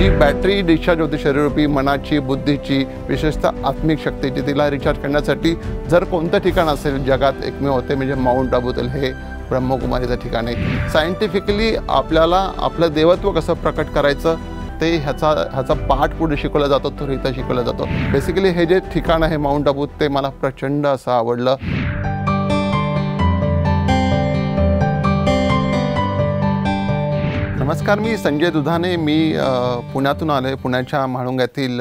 जी battery discharge होते शरीररूपी मनाची, बुद्धीची, विशेषतः आत्मिक शक्तीची, तिला रिचार्ज करण्यासाठी जर कोणतं ठिकाण असेल जगात एकमेव होते म्हणजे माउंट आबूतील हे ब्रह्मकुमारीचं ठिकाण आहे। सायंटिफिकली आपल्याला आपलं देवत्व कसं प्रकट करायचं ते ह्याचा पाठ पुढे शिकवला जातो, तो इथं शिकवला जातो। बेसिकली हे जे ठिकाण आहे माउंट आबू ते मला प्रचंड असं आवडलं। नमस्कार, मी संजय दुधाने, मी पुण्यातून आले। पुण्याच्या म्हाळुंग्यातील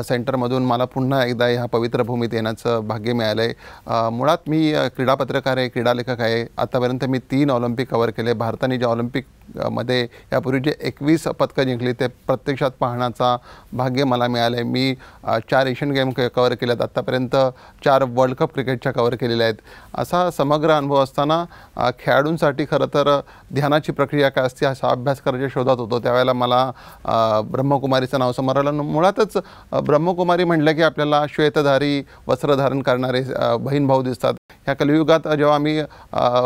सेंटरमधून मला पुन्हा एकदा ह्या पवित्र भूमीत येण्याचं भाग्य मिळालं आहे। मुळात मी क्रीडा पत्रकार आहे, क्रीडा लेखक आहे। आतापर्यंत मी 3 ऑलिम्पिक कव्हर केले। भारताने जे ऑलिम्पिकमध्ये यापूर्वी जे 21 पदकं जिंकली ते प्रत्यक्षात पाहण्याचा भाग्य मला मिळालं आहे। मी 4 एशियन गेम कव्हर केलेत, आत्तापर्यंत 4 वर्ल्ड कप क्रिकेटच्या कव्हर केलेल्या आहेत। असा समग्र अनुभव असताना खेळाडूंसाठी खरं तर ध्यानाची प्रक्रिया काय असते असा अभ्यास करायच्या शोधात होतो। त्यावेळेला मला ब्रह्मकुमारीचं नाव समोर आलं। मुळातच ब्रह्मकुमारी म्हटलं की आपल्याला श्वेतधारी वस्त्र धारण करणारे बहीण भाऊ दिसतात। ह्या कलियुगात जेव्हा आम्ही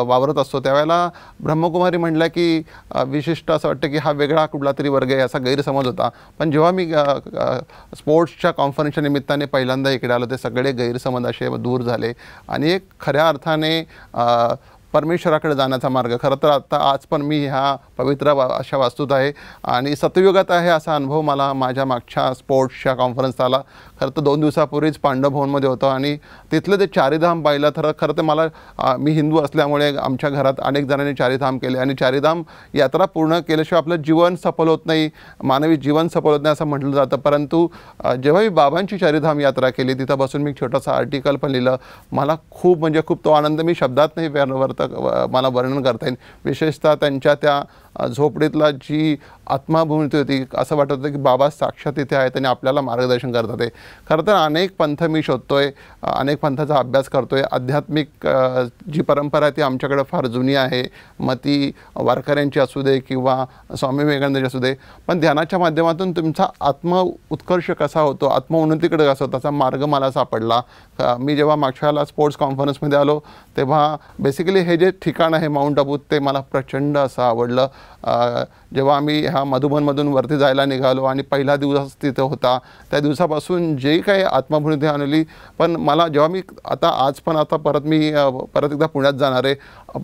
वावरत असतो त्यावेळेला ब्रह्मकुमारी म्हटलं की विशिष्ट असं वाटतं की हा वेगळा कुठला तरी वर्ग आहे असा गैरसमज होता। पण जेव्हा मी स्पोर्ट्सच्या कॉन्फरन्सच्या निमित्ताने पहिल्यांदा इकडे आलो ते सगळे गैरसमज असे दूर झाले आणि एक खऱ्या अर्थाने परमेश्वराकडे जाण्याचा मार्ग। खरं तर आता आज पण मी ह्या पवित्र अशा वास्तूत आहे आणि सतयुगात आहे असा अनुभव मला माझ्या मागच्या स्पोर्ट्सच्या कॉन्फरन्सला आला। खरं तर 2 दिवसापूर्वीच पांडव भवनमध्ये होतो आणि तिथलं ते चारीधाम पाहिलं। खरं तर मला मी हिंदू असल्यामुळे आमच्या घरात अनेक जणांनी चारीधाम केले आणि चारीधाम यात्रा पूर्ण केल्याशिवाय आपलं जीवन सफल होत नाही, मानवी जीवन सफल होत नाही असं म्हटलं जातं। परंतु जेव्हा मी बाबांची चारीधाम यात्रा केली तिथं बसून मी छोटंसं आर्टिकल पण लिहिलं। मला खूप म्हणजे खूप तो आनंद मी शब्दात नाही मला वर्णन करता येईल। विशेषतः त्यांच्या त्या झोपडीतला जी आत्माभूमिती होती, असं वाटत होतं की बाबा साक्षात इथे आहेत आणि आपल्याला मार्गदर्शन करतात आहे। खरं तर अनेक पंथ मी शोधतोय, अनेक पंथाचा अभ्यास करतोय। आध्यात्मिक जी परंपरा आहे ती आमच्याकडे फार जुनी आहे, मग ती वारकऱ्यांची असू दे किंवा स्वामी विवेकानंदांची असू दे। पण ध्यानाच्या माध्यमातून तुमचा आत्म उत्कर्ष कसा होतो, आत्मोन्नतीकडे कसा होतो त्याचा मार्ग मला सापडला। मी जेव्हा मागच्या वेळेला स्पोर्ट्स कॉन्फरन्समध्ये आलो तेव्हा बेसिकली हे जे ठिकाण आहे माउंट आबू ते मला प्रचंड असं आवडलं। जेव्हा आम्ही ह्या मधुबनमधून वरती जायला निघालो आणि पहिला दिवस तिथं होता त्या दिवसापासून जे काही आत्मभूमिती आणली, पण मला जेव्हा मी आता परत एकदा पुण्यात जाणार आहे।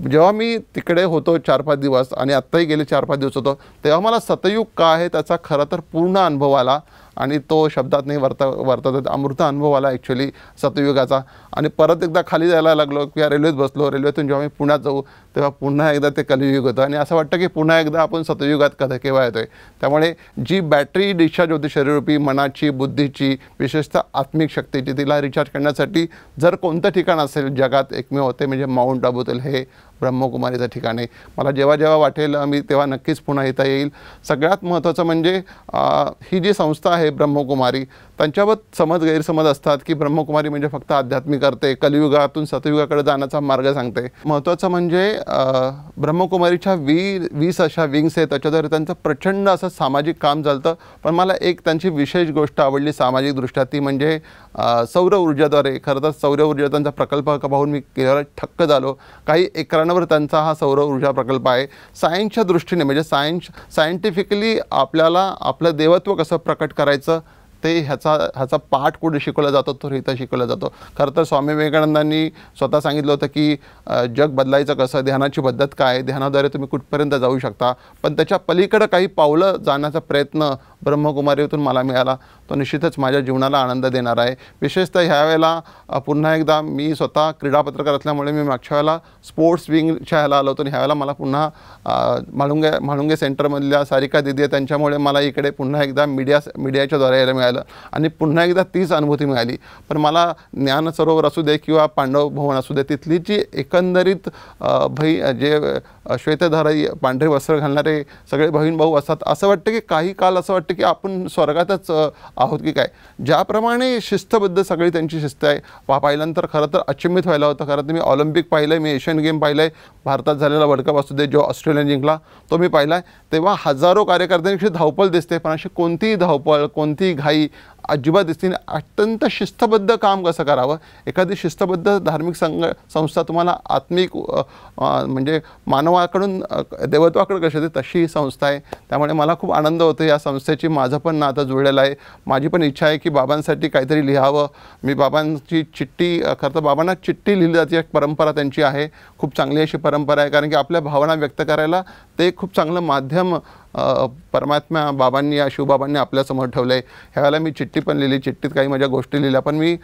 जेव्हा मी तिकडे होतो 4-5 दिवस आणि आत्ताही गेले 4-5 दिवस होतो तेव्हा मला सतयुग काय आहे त्याचा खरं तर पूर्ण अनुभव आला आणि तो शब्दात नाही वर्तत अमृत अनुभव आला ॲक्च्युली सतयुगाचा। आणि परत एकदा खाली जायला लागलो किंवा रेल्वेत बसलो, रेल्वेतून जेव्हा मी पुण्यात जाऊ तेव्हा पुन्हा एकदा ते कलियुग होतं आणि असं वाटतं की पुन्हा एकदा आपण सतयुगात केव्हा येतोय। त्यामुळे जी बॅटरी डिस्चार्ज होते शरीररूपी मनाची, बुद्धीची, विशेषतः आत्मिक शक्तीची, तिला रिचार्ज करण्यासाठी जर कोणतं ठिकाण असेल जगात एकमेव होते म्हणजे माउंट आबूतील हे ब्रह्मकुमारीचं ठिकाण आहे। मला जेव्हा जेव्हा वाटेल मी तेव्हा नक्कीच पुन्हा येता येईल। सगळ्यात महत्त्वाचं म्हणजे ही जी संस्था आहे ब्रह्मकुमारी, त्यांच्यावर गैरसमज असतात की ब्रह्मकुमारी म्हणजे फक्त आध्यात्मिक करते, कलियुगातून सतयुगाकडे जाण्याचा मार्ग सांगते। महत्त्वाचं म्हणजे ब्रह्मकुमारीच्या 20 अशा विंग्स आहेत, त्याच्याद्वारे त्यांचं प्रचंड असं सामाजिक काम चालतं। पण मला एक त्यांची विशेष गोष्ट आवडली सामाजिकदृष्ट्या, ती म्हणजे सौर ऊर्जाद्वारे। खरं तर सौर ऊर्जा त्यांचा प्रकल्प पाहून मी केवळ ठक्क झालो। काही एकरांवर त्यांचा हा सौर ऊर्जा प्रकल्प आहे। सायन्सच्या दृष्टीने म्हणजे सायंटिफिकली आपल्याला आपलं देवत्व कसं प्रकट करायचं ते ह्याचा पाठ पुढे शिकवला जातो, तो इथं शिकवला जातो। खरं तर स्वामी विवेकानंदांनी स्वतः सांगितलं होतं की जग बदलायचं कसं, ध्यानाची पद्धत काय, ध्यानाद्वारे तुम्ही कुठपर्यंत जाऊ शकता। पण त्याच्या पलीकडं काही पावलं जाण्याचा प्रयत्न ब्रह्मकुमारीतून मला मिळाला, तो निश्चितच माझ्या जीवनाला आनंद देणार आहे। विशेषतः ह्यावेळेला पुन्हा एकदा मी स्वतः क्रीडा पत्रकार असल्यामुळे मी मागच्या वेळेला स्पोर्ट्स विंगच्या ह्याला आलो होतो आणि ह्यावेळेला मला पुन्हा म्हाळुंगे सेंटरमधल्या सारिका दिदी आहे त्यांच्यामुळे मला इकडे पुन्हा एकदा मीडियाच्या द्वारे यायला मिळालं आणि पुन्हा एकदा तीच अनुभूती मिळाली। पण मला ज्ञान सरोवर असू दे किंवा पांडव भवन असू दे, तिथली जी एकंदरीत जे श्वेतधारी पांढरे वस्त्र घालणारे सगळे बहीण भाऊ असतात, असं वाटतं की काही काल असं वाटतं की आपण स्वर्गातच आहोत की काय। ज्याप्रमाणे शिस्तबद्ध सगळी त्यांची शिस्त आहे पाहिल्यानंतर खरं तर अचंबित व्हायला होतं। खरं तर मी ऑलिम्पिक पाहिलं, मी एशियन गेम पाहिलं आहे, भारतात झालेला वर्ल्ड कप असू दे जो ऑस्ट्रेलियाने जिंकला तो मी पाहिला आहे, तेव्हा हजारो कार्यकर्त्यांची धावपळ दिसते। पण अशी कोणतीही धावपळ, कोणतीही घाई अजिबात दिसली नाही. अत्यंत शिस्तबद्ध काम कसं करावं, एखादी शिस्तबद्ध धार्मिक संस्था तुम्हाला आत्मिक म्हणजे मानवाकडून देवत्वाकडे कशी येते तशी ही संस्था आहे. त्यामुळे मला खूप आनंद होतो या संस्थेची. माझं पण नातं जुळलेलं आहे. माझी पण इच्छा आहे की बाबांसाठी काहीतरी लिहावं. मी बाबांची चिठ्ठी, खरं तर बाबांना चिठ्ठी लिहिली जाते, एक परंपरा त्यांची आहे. खूप चांगली अशी परंपरा आहे, कारण की आपल्या भावना व्यक्त करायला ते खूप चांगलं माध्यम परमात्मा बाबांनी या शिवबाबांनी आपल्यासमोर ठेवलं आहे. ह्यावेळेला मी चिठ्ठी पण लिहिली, चिठ्ठीत काही माझ्या गोष्टी लिहिल्या. पण मी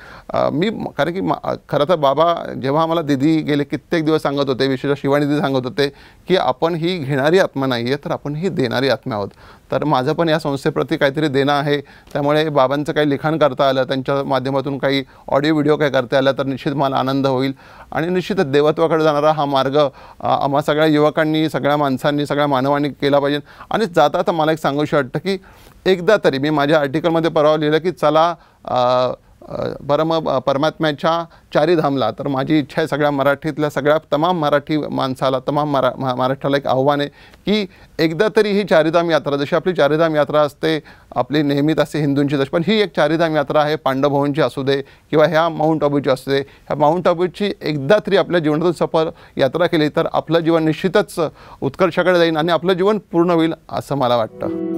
कारण की खरं तर बाबा जेव्हा आम्हाला दिदी गेले कित्येक दिवस सांगत होते, विशेषतः शिवानी सांगत होते की आपण ही घेणारी आत्मा नाही आहे, तर आपण ही देणारी आत्मा आहोत. तर माझं पण या संस्थेप्रती काहीतरी देणं आहे. त्यामुळे बाबांचं काही लिखाण करता आलं, त्यांच्या माध्यमातून काही ऑडिओ व्हिडिओ काही करता आलं तर निश्चित मला आनंद होईल. आणि निश्चितच देवत्वाकडे जाणारा हा मार्ग आम्हा सगळ्या युवकांनी, सगळ्या माणसांनी, सगळ्या मानवांनी केला पाहिजे. आणि जाता आता मला एक सांगूशी वाटतं की एकदा तरी मी माझ्या आर्टिकलमध्ये परवा लिहिलं की चला परमात्म्याच्या चारीधामला. तर माझी इच्छा आहे सगळ्या मराठीतल्या सगळ्या तमाम मराठी माणसाला, तमाम महाराष्ट्राला एक आव्हान आहे की एकदा तरी ही चारीधाम यात्रा, जशी आपली चारीधाम यात्रा असते आपली नेहमीच असते हिंदूंची, तशी पण ही एक चारीधाम यात्रा आहे. पांडवभवनची असू दे किंवा ह्या माउंट आबूची असू दे, ह्या माउंट आबूची एकदा तरी आपल्या जीवनातून सफल यात्रा केली तर आपलं जीवन निश्चितच उत्कर्षाकडे जाईल आणि आपलं जीवन पूर्ण होईल असं मला वाटतं.